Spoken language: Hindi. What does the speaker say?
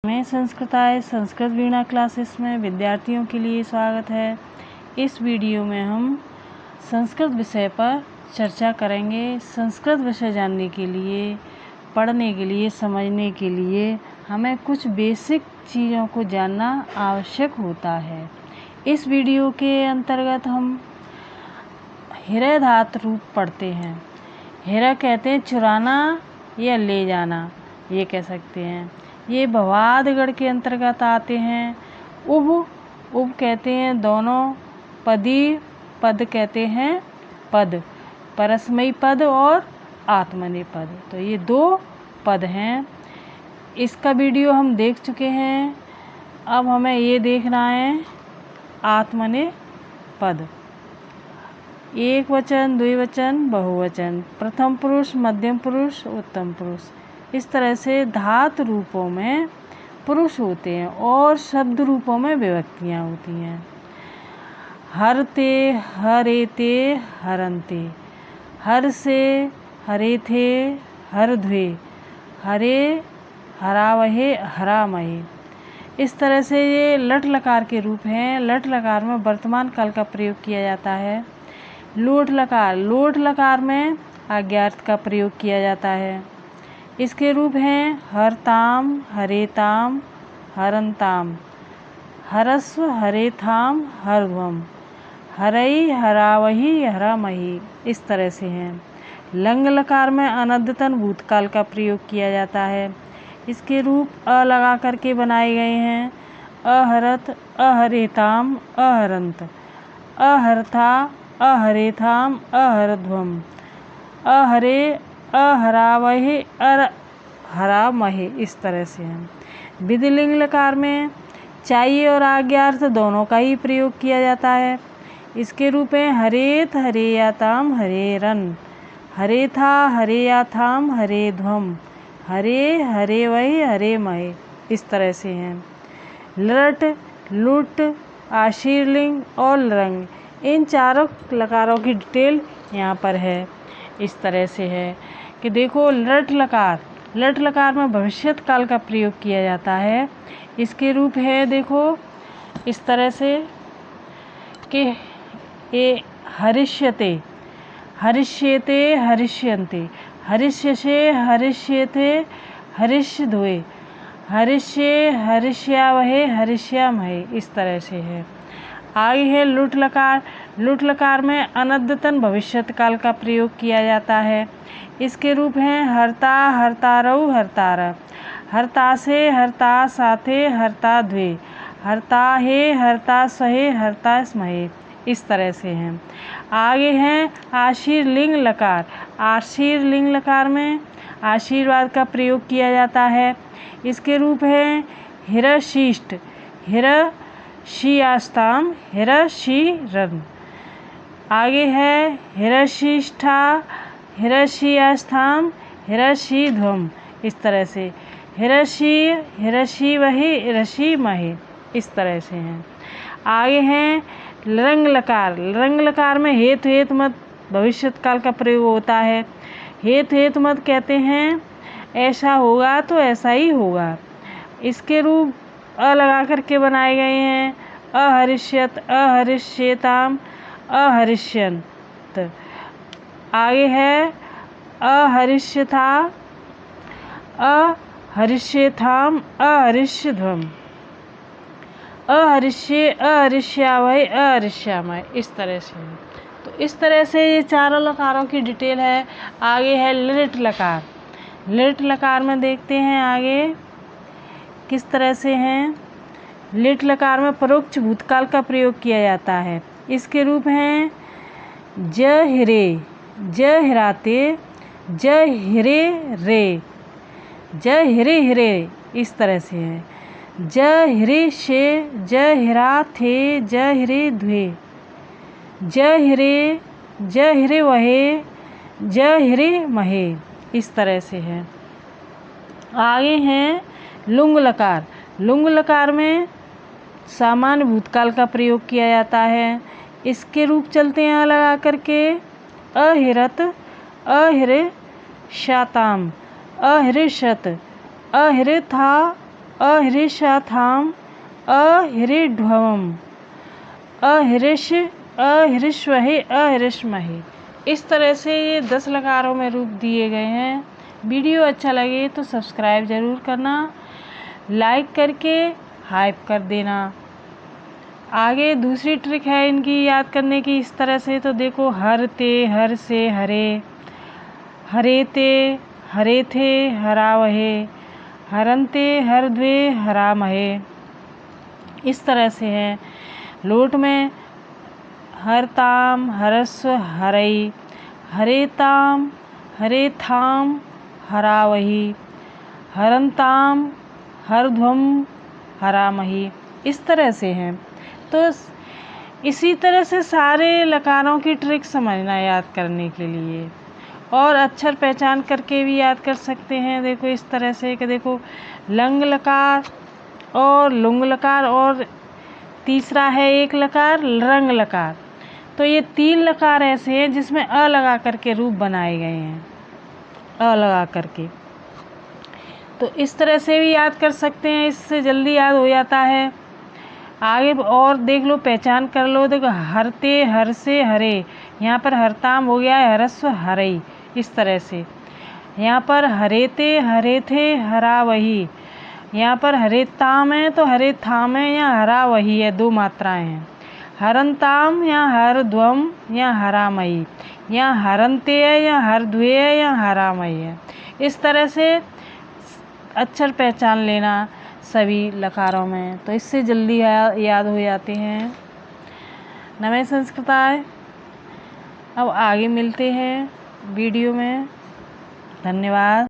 मैं संस्कृताय संस्कृत वीणा क्लासेस में विद्यार्थियों के लिए स्वागत है। इस वीडियो में हम संस्कृत विषय पर चर्चा करेंगे। संस्कृत विषय जानने के लिए, पढ़ने के लिए, समझने के लिए हमें कुछ बेसिक चीज़ों को जानना आवश्यक होता है। इस वीडियो के अंतर्गत हम हिरय धातु रूप पढ़ते हैं। हिरय कहते हैं चुराना या ले जाना, ये कह सकते हैं। ये भवाद गण के अंतर्गत आते हैं। उब कहते हैं दोनों, पदी पद कहते हैं पद, परस्मयी पद और आत्मनेपद पद। तो ये दो पद हैं। इसका वीडियो हम देख चुके हैं। अब हमें ये देखना है आत्मनेपद पद। एक वचन, द्विवचन, बहुवचन, प्रथम पुरुष, मध्यम पुरुष, उत्तम पुरुष, इस तरह से धातु रूपों में पुरुष होते हैं और शब्द रूपों में विभक्तियाँ होती हैं। हरते, हरेते, हरन्ते, हर से, हरे थे, हरध्वे, हरे, हरावहे, हरामहे। इस तरह से ये लट लकार के रूप हैं। लट लकार में वर्तमान काल का प्रयोग किया जाता है। लोट लकार में आज्ञार्थ का प्रयोग किया जाता है। इसके रूप हैं हरताम, हरेताम, हरन्ताम, हरस्व, हरेथाम, हरध्वम, हरई, हरावही, हरामही, इस तरह से हैं। लंग लकार में अनद्यतन भूतकाल का प्रयोग किया जाता है। इसके रूप अ लगा करके बनाए गए हैं। अहरत, अहरेताम, अहरंत, अहरथा, अहरेथाम, अहरध्वम, अहरे, अहरावहे, हरामहे, इस तरह से हैं। विधिलिंग लकार में चाहिए और आज्ञार्थ दोनों का ही प्रयोग किया जाता है। इसके रूप हैं हरेत, हरेयाताम, हरेरन, हरेथा, हरेयाथाम, हरेध्वम, हरे, हरेवहि, हरेमहे, इस तरह से हैं। लट, लुट, आशीर्लिंग और लरंग, इन चारों लकारों की डिटेल यहाँ पर है। इस तरह से है कि देखो लट लकार में भविष्यत काल का प्रयोग किया जाता है। इसके रूप है देखो इस तरह से कि ये हरिष्यते, हरिष्येते, हरिष्यन्ते, हरिष्यसे, हरिष्येते, हरिष्यध्वे, हरिष्ये, हरिष्यावहे, हरिष्यामहे, इस तरह से है। आगे है लुट लकार में अनद्यतन भविष्यत काल का प्रयोग किया जाता है। इसके रूप हैं हरता, हरतारौ, हरतार, हरतासे, हरता साथे, हरता द्वे, हरता हे, हरता सहे, हरता स्महे, इस तरह से हैं। आगे हैं आशीर्लिंग लकार में आशीर्वाद का प्रयोग किया जाता है। इसके रूप हैं हिरशिष्ट, हिरशियास्ताम, हिरशिरन। आगे है हिरशिष्ठा, हिरशियास्थाम, हिरशिध्वम, इस तरह से हिरशी, हिरशिवहि, हिरशिमहे, इस तरह से हैं। आगे हैं लरंग लकार में हेतु हेतुमत भविष्यत काल का प्रयोग होता है। हेतु हेतुमत कहते हैं ऐसा होगा तो ऐसा ही होगा। इसके रूप अ लगा करके बनाए गए हैं। अहरिष्यत, अहरिष्येताम, अहरिष्यन्त। आगे है अहरिष्यथा, अहरिष्येथाम, अहरिष्यध्वम, अहरिष्ये, अहरिष्यावहे, अहरिष्यामहे, इस तरह से है। तो इस तरह से ये चारों लकारों की डिटेल है। आगे है लिट लकार में देखते हैं आगे किस तरह से हैं। लिट लकार में परोक्ष भूतकाल का प्रयोग किया जाता है। इसके रूप हैं ज हिरे, ज हिराते, ज हिरे रे, ज हिरे, इस तरह से है। ज हिरे शे, ज हिरा थे, ज हिरे ध्वे, ज हिरे वहे, ज हिरे महे, इस तरह से है। आगे हैं लुंग लकार में सामान्य भूतकाल का प्रयोग किया जाता है। इसके रूप चलते हैं लगा करके अहिरत, अहिरशाताम, अहिरशत, अहिरथा, अहृषाथाम, अहृढ्वम, अहृष, अहृष्वहे, अहृष्महे। इस तरह से ये 10 लकारों में रूप दिए गए हैं। वीडियो अच्छा लगे तो सब्सक्राइब ज़रूर करना, लाइक करके हाइप कर देना। आगे दूसरी ट्रिक है इनकी याद करने की इस तरह से, तो देखो हर ते, हर से हरे, हरे ते, हरे थे, हरावहे, हरन्ते, हर द्वे, हरामहे। इस तरह से है। लोट में हरताम, हरस्व, हरई, हरेताम, हरेथाम, हरावही, हरन्ताम, हरध्वम, हरामही। इस तरह से है। तो इसी तरह से सारे लकारों की ट्रिक समझना याद करने के लिए, और अक्षर पहचान करके भी याद कर सकते हैं। देखो इस तरह से कि देखो लंग लकार और लुंग लकार, और तीसरा है एक लकार रंग लकार। तो ये 3 लकार ऐसे हैं जिसमें अ लगा करके रूप बनाए गए हैं, अ लगा करके। तो इस तरह से भी याद कर सकते हैं, इससे जल्दी याद हो जाता है। आगे और देख लो, पहचान कर लो। देखो हरते, हर से हरे, यहाँ पर हरताम हो गया है, हरस्व हरई। इस तरह से यहाँ पर हरेते, हरे थे, हरा वही। यहाँ पर हरेताम है तो हरे थाम है, या हरा वही है, 2 मात्राएं हैं। हरन्ताम या हरध्वम या हरामयी, या हरन्ते है या हरध्वे है या हरामयी है। इस तरह से अक्षर पहचान लेना सभी लकारों में, तो इससे जल्दी याद हो जाते हैं। नमः संस्कृताय। अब आगे मिलते हैं वीडियो में। धन्यवाद।